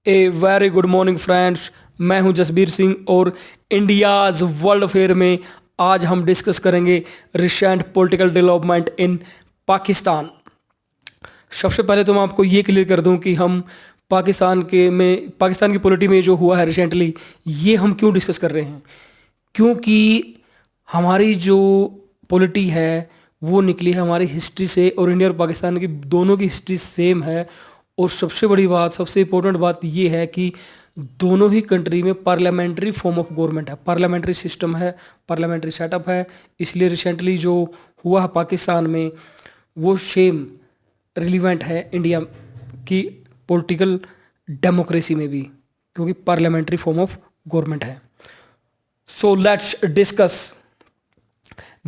A very good morning friends. मैं हूं जसबीर सिंह और इंडियाज़ वर्ल्ड अफेयर में आज हम डिस्कस करेंगे recent political development in Pakistan. सबसे पहले तो मैं आपको ये क्लियर कर दूं कि हम पाकिस्तान की पॉलिटी में जो हुआ है रिसेंटली, ये हम क्यों डिस्कस कर रहे हैं। क्योंकि हमारी जो पॉलिटी है वो निकली है हमारी हिस्ट्री से, और इंडिया और पाकिस्तान की दोनों की हिस्ट्री सेम है। और सबसे बड़ी बात, सबसे इम्पोर्टेंट बात ये है कि दोनों ही कंट्री में पार्लियामेंट्री फॉर्म ऑफ गवर्नमेंट है, पार्लियामेंट्री सिस्टम है, पार्लियामेंट्री सेटअप है। इसलिए रिसेंटली जो हुआ है पाकिस्तान में वो सेम रिलीवेंट है इंडिया की पॉलिटिकल डेमोक्रेसी में भी, क्योंकि पार्लियामेंट्री फॉर्म ऑफ गवर्नमेंट है। So let's discuss.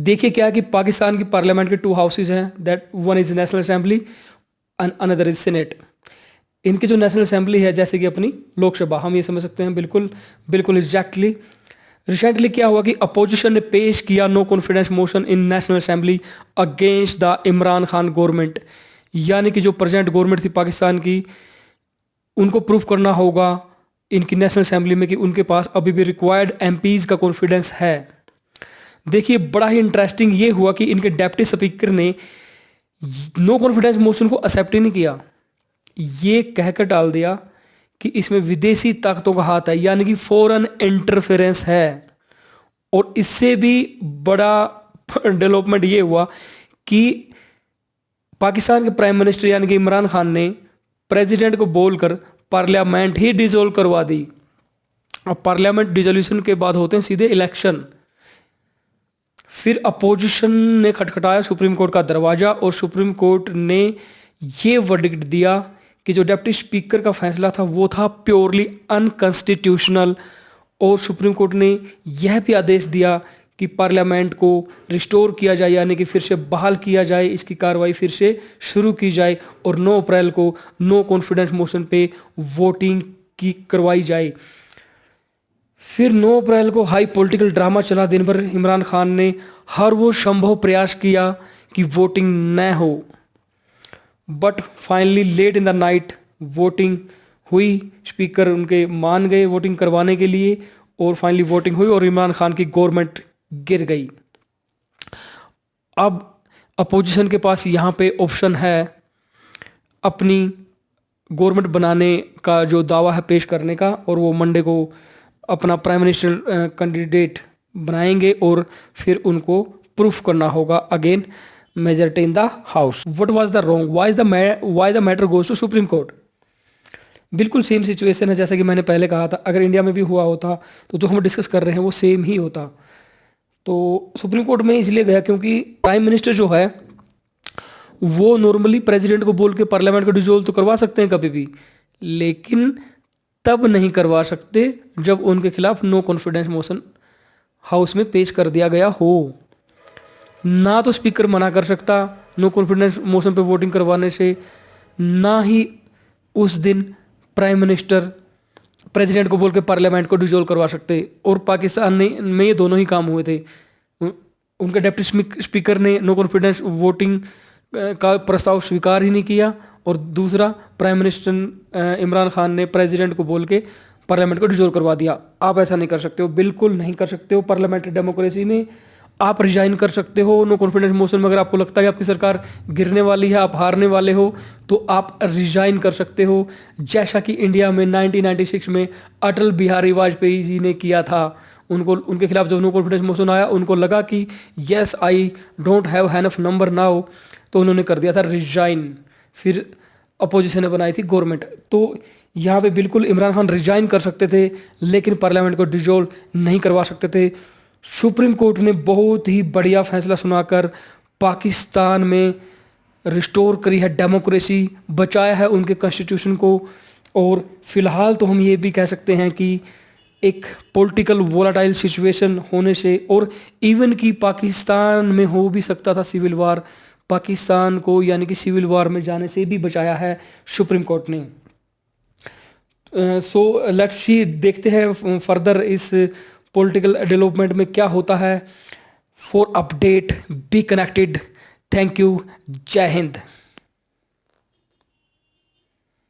देखिए क्या है कि पाकिस्तान की पार्लियामेंट के 2 हाउसेज हैं, that one is national assembly and another is senate. इनकी जो नेशनल असेंबली है, जैसे कि अपनी लोकसभा, हम ये समझ सकते हैं बिल्कुल बिल्कुल एग्जैक्टली। रिसेंटली क्या हुआ कि अपोजिशन ने पेश किया no confidence motion in national assembly against the Imran Khan government. यानी कि जो प्रेजेंट गवर्नमेंट थी पाकिस्तान की, उनको प्रूफ करना होगा इनकी नेशनल असेंबली में कि उनके पास अभी भी रिक्वायर्ड एमपीज का कॉन्फिडेंस है। देखिए बड़ा ही इंटरेस्टिंग ये हुआ कि इनके डेप्टी स्पीकर ने नो कॉन्फिडेंस मोशन को एक्सेप्ट ही नहीं किया। ये कहकर डाल दिया कि इसमें विदेशी ताकतों का हाथ है, यानी कि फॉरेन इंटरफेरेंस है। और इससे भी बड़ा डेवलपमेंट ये हुआ कि पाकिस्तान के प्राइम मिनिस्टर यानी कि इमरान खान ने प्रेसिडेंट को बोलकर पार्लियामेंट ही डिसॉल्व करवा दी। अब पार्लियामेंट डिसोल्यूशन के बाद होते हैं सीधे इलेक्शन। फिर अपोजिशन ने खटखटाया सुप्रीम कोर्ट का दरवाजा, और सुप्रीम कोर्ट ने ये वर्डिक्ट दिया कि जो डिप्टी स्पीकर का फैसला था वो था प्योरली अनकॉन्स्टिट्यूशनल। और सुप्रीम कोर्ट ने यह भी आदेश दिया कि पार्लियामेंट को रिस्टोर किया जाए, यानी कि फिर से बहाल किया जाए, इसकी कार्रवाई फिर से शुरू की जाए, और 9 अप्रैल को नो कॉन्फिडेंस मोशन पे वोटिंग की करवाई जाए। फिर 9 अप्रैल को हाई पॉलिटिकल ड्रामा चला। दिन भर इमरान खान ने हर वो संभव प्रयास किया कि वोटिंग न हो, but finally late in the night voting हुई। स्पीकर उनके मान गए वोटिंग करवाने के लिए, और फाइनली वोटिंग हुई और इमरान खान की गवर्नमेंट गिर गई। अब अपोजिशन के पास यहाँ पे ऑप्शन है अपनी गवर्नमेंट बनाने का जो दावा है पेश करने का, और वो मंडे को अपना प्राइम मिनिस्टर कैंडिडेट बनाएंगे और फिर उनको प्रूफ करना होगा again majority in the house. What was the wrong, why the matter goes to Supreme Court. बिल्कुल सेम सिचुएशन है जैसा कि मैंने पहले कहा था। अगर इंडिया में भी हुआ होता तो जो हम डिस्कस कर रहे हैं वो सेम ही होता। तो सुप्रीम कोर्ट में इसलिए गया क्योंकि प्राइम मिनिस्टर जो है वो नॉर्मली प्रेसिडेंट को बोल के पार्लियामेंट को डिसॉल्व तो करवा सकते हैं कभी भी, लेकिन तब नहीं करवा सकते जब उनके खिलाफ नो कॉन्फिडेंस मोशन हाउस में पेश कर दिया गया हो। ना तो स्पीकर मना कर सकता नो कॉन्फिडेंस मोशन पे वोटिंग करवाने से, ना ही उस दिन प्राइम मिनिस्टर प्रेसिडेंट को बोल के पार्लियामेंट को डिसॉल्व करवा सकते। और पाकिस्तान में ये दोनों ही काम हुए थे। उनके डिप्टी स्पीकर ने नो कॉन्फिडेंस वोटिंग का प्रस्ताव स्वीकार ही नहीं किया, और दूसरा प्राइम मिनिस्टर इमरान खान ने प्रेसिडेंट को बोल के पार्लियामेंट को डिसॉल्व करवा दिया। आप ऐसा नहीं कर सकते हो, बिल्कुल नहीं कर सकते हो। पार्लियामेंट्री डेमोक्रेसी में आप रिजाइन कर सकते हो नो कॉन्फिडेंस मोशन में। अगर आपको लगता है कि आपकी सरकार गिरने वाली है, आप हारने वाले हो, तो आप रिजाइन कर सकते हो, जैसा कि इंडिया में 1996 में अटल बिहारी वाजपेयी जी ने किया था। उनके खिलाफ जब नो कॉन्फिडेंस मोशन आया, उनको लगा कि yes I don't have enough number now, तो उन्होंने कर दिया था रिजाइन। फिर अपोजिशन ने बनाई थी गवर्नमेंट। तो यहाँ पे बिल्कुल इमरान खान रिजाइन कर सकते थे, लेकिन पार्लियामेंट को डिसॉल्व नहीं करवा सकते थे। सुप्रीम कोर्ट ने बहुत ही बढ़िया फैसला सुनाकर पाकिस्तान में रिस्टोर करी है डेमोक्रेसी, बचाया है उनके कॉन्स्टिट्यूशन को। और फिलहाल तो हम ये भी कह सकते हैं कि एक पॉलिटिकल वोलाटाइल सिचुएशन होने से, और इवन कि पाकिस्तान में हो भी सकता था सिविल वार, पाकिस्तान को यानी कि सिविल वार में जाने से भी बचाया है सुप्रीम कोर्ट ने। सो लेट्स सी, देखते हैं फर्दर इस पॉलिटिकल डेवलपमेंट में क्या होता है। For update be connected. Thank you. जय हिंद।